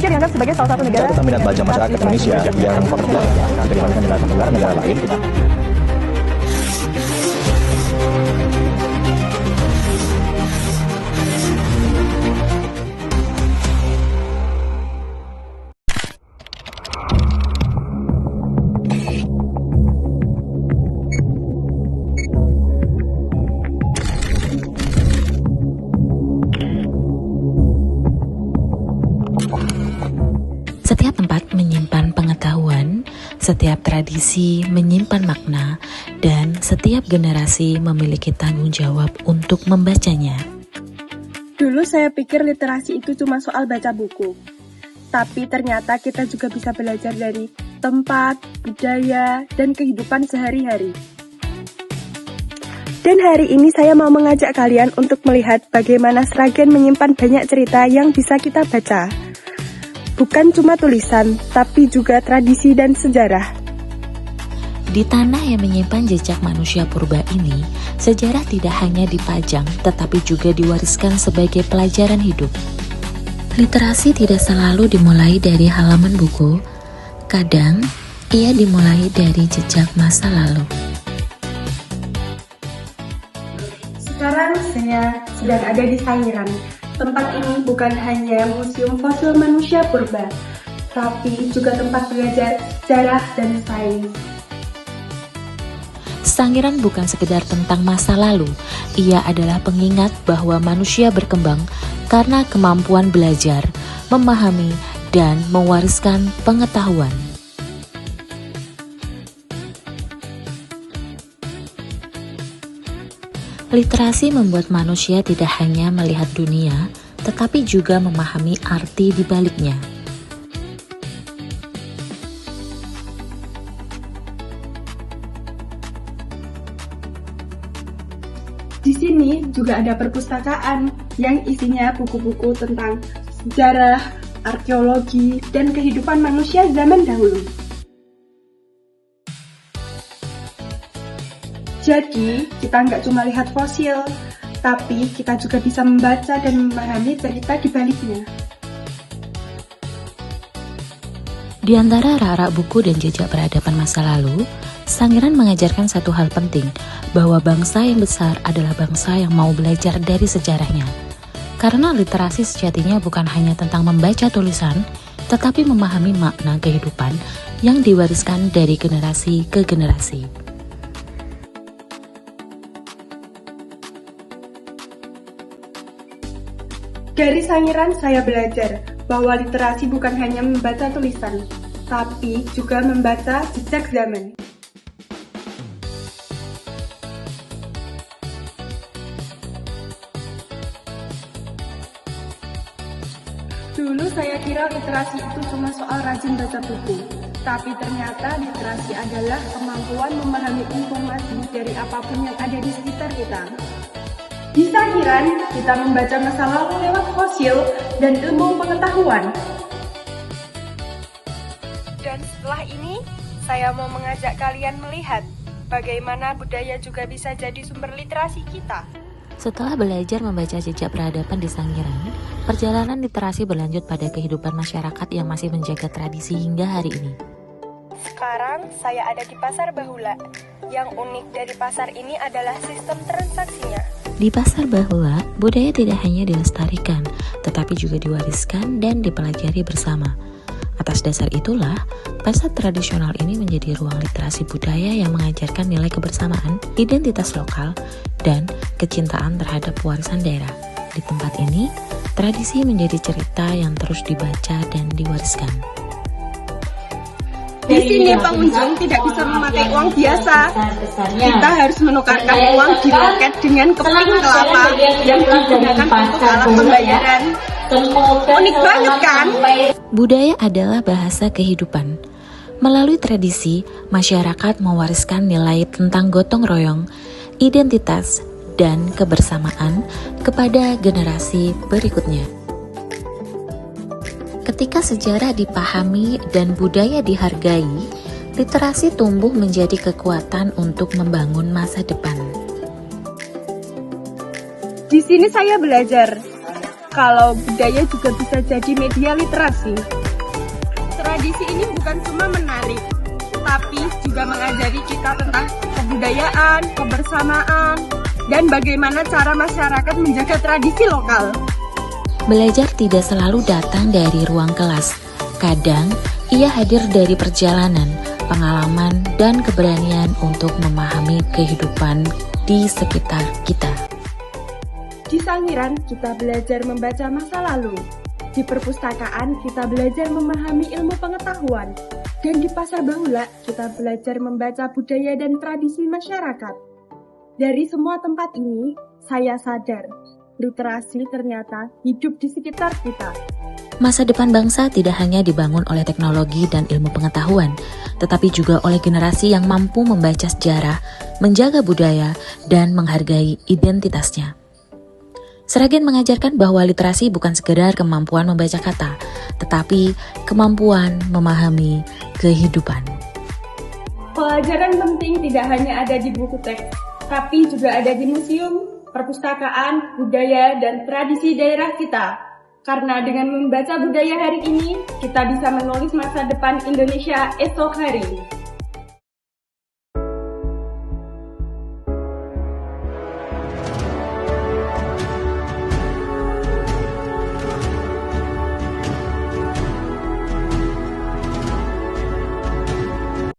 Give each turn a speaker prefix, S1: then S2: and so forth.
S1: Indonesia dianggap sebagai salah satu negara
S2: tentang minat baca masyarakat Indonesia yang populer jika dibandingkan dengan negara-negara lain.
S3: Setiap tempat menyimpan pengetahuan, setiap tradisi menyimpan makna, dan setiap generasi memiliki tanggung jawab untuk membacanya.
S4: Dulu saya pikir literasi itu cuma soal baca buku. Tapi ternyata kita juga bisa belajar dari tempat, budaya, dan kehidupan sehari-hari. Dan hari ini saya mau mengajak kalian untuk melihat bagaimana Sragen menyimpan banyak cerita yang bisa kita baca. Bukan cuma tulisan, tapi juga tradisi dan sejarah.
S3: Di tanah yang menyimpan jejak manusia purba ini, sejarah tidak hanya dipajang, tetapi juga diwariskan sebagai pelajaran hidup. Literasi tidak selalu dimulai dari halaman buku, kadang ia dimulai dari jejak masa lalu.
S4: Sekarang saya sedang ada di Sangiran. Tempat ini bukan hanya museum fosil manusia purba, tapi juga tempat belajar sejarah dan sains.
S3: Sangiran bukan sekedar tentang masa lalu, ia adalah pengingat bahwa manusia berkembang karena kemampuan belajar, memahami, dan mewariskan pengetahuan. Literasi membuat manusia tidak hanya melihat dunia, tetapi juga memahami arti di baliknya.
S4: Di sini juga ada perpustakaan yang isinya buku-buku tentang sejarah, arkeologi, dan kehidupan manusia zaman dahulu. Jadi, kita nggak cuma lihat fosil, tapi kita juga bisa membaca dan memahami cerita di baliknya.
S3: Di antara rak-rak buku dan jejak peradaban masa lalu, Sangiran mengajarkan satu hal penting, bahwa bangsa yang besar adalah bangsa yang mau belajar dari sejarahnya. Karena literasi sejatinya bukan hanya tentang membaca tulisan, tetapi memahami makna kehidupan yang diwariskan dari generasi ke generasi.
S4: Dari Sangiran saya belajar bahwa literasi bukan hanya membaca tulisan, tapi juga membaca jejak zaman. Dulu saya kira literasi itu cuma soal rajin baca buku, tapi ternyata literasi adalah kemampuan memahami informasi dari apapun yang ada di sekitar kita. Di Sangiran, kita membaca masa lalu lewat fosil dan ilmu pengetahuan. Dan setelah ini, saya mau mengajak kalian melihat bagaimana budaya juga bisa jadi sumber literasi kita.
S3: Setelah belajar membaca jejak peradaban di Sangiran, perjalanan literasi berlanjut pada kehidupan masyarakat yang masih menjaga tradisi hingga hari ini.
S4: Sekarang saya ada di Pasar Bahula. Yang unik dari pasar ini adalah sistem transaksinya.
S3: Di Pasar Bahula, budaya tidak hanya dilestarikan, tetapi juga diwariskan dan dipelajari bersama. Atas dasar itulah, pasar tradisional ini menjadi ruang literasi budaya yang mengajarkan nilai kebersamaan, identitas lokal, dan kecintaan terhadap warisan daerah. Di tempat ini, tradisi menjadi cerita yang terus dibaca dan diwariskan.
S4: Di sini pengunjung tidak bisa memakai uang biasa. Kita harus menukarkan uang di loket dengan keping kelapa yang digunakan untuk alat pembayaran. Unik banget kan?
S3: Budaya adalah bahasa kehidupan. Melalui tradisi, masyarakat mewariskan nilai tentang gotong royong, identitas, dan kebersamaan kepada generasi berikutnya. Ketika sejarah dipahami dan budaya dihargai, literasi tumbuh menjadi kekuatan untuk membangun masa depan.
S4: Di sini saya belajar kalau budaya juga bisa jadi media literasi. Tradisi ini bukan cuma menarik, tapi juga mengajari kita tentang kebudayaan, kebersamaan, dan bagaimana cara masyarakat menjaga tradisi lokal.
S3: Belajar tidak selalu datang dari ruang kelas. Kadang, ia hadir dari perjalanan, pengalaman, dan keberanian untuk memahami kehidupan di sekitar kita.
S4: Di Sangiran, kita belajar membaca masa lalu. Di perpustakaan, kita belajar memahami ilmu pengetahuan. Dan di Pasar Bahula, kita belajar membaca budaya dan tradisi masyarakat. Dari semua tempat ini, saya sadar, literasi ternyata hidup di sekitar kita.
S3: Masa depan bangsa tidak hanya dibangun oleh teknologi dan ilmu pengetahuan, tetapi juga oleh generasi yang mampu membaca sejarah, menjaga budaya, dan menghargai identitasnya. Sragen mengajarkan bahwa literasi bukan sekedar kemampuan membaca kata, tetapi kemampuan memahami kehidupan.
S4: Pelajaran penting tidak hanya ada di buku teks, tapi juga ada di museum, perpustakaan, budaya, dan tradisi daerah kita. Karena dengan membaca budaya hari ini, kita bisa menulis masa depan Indonesia esok hari.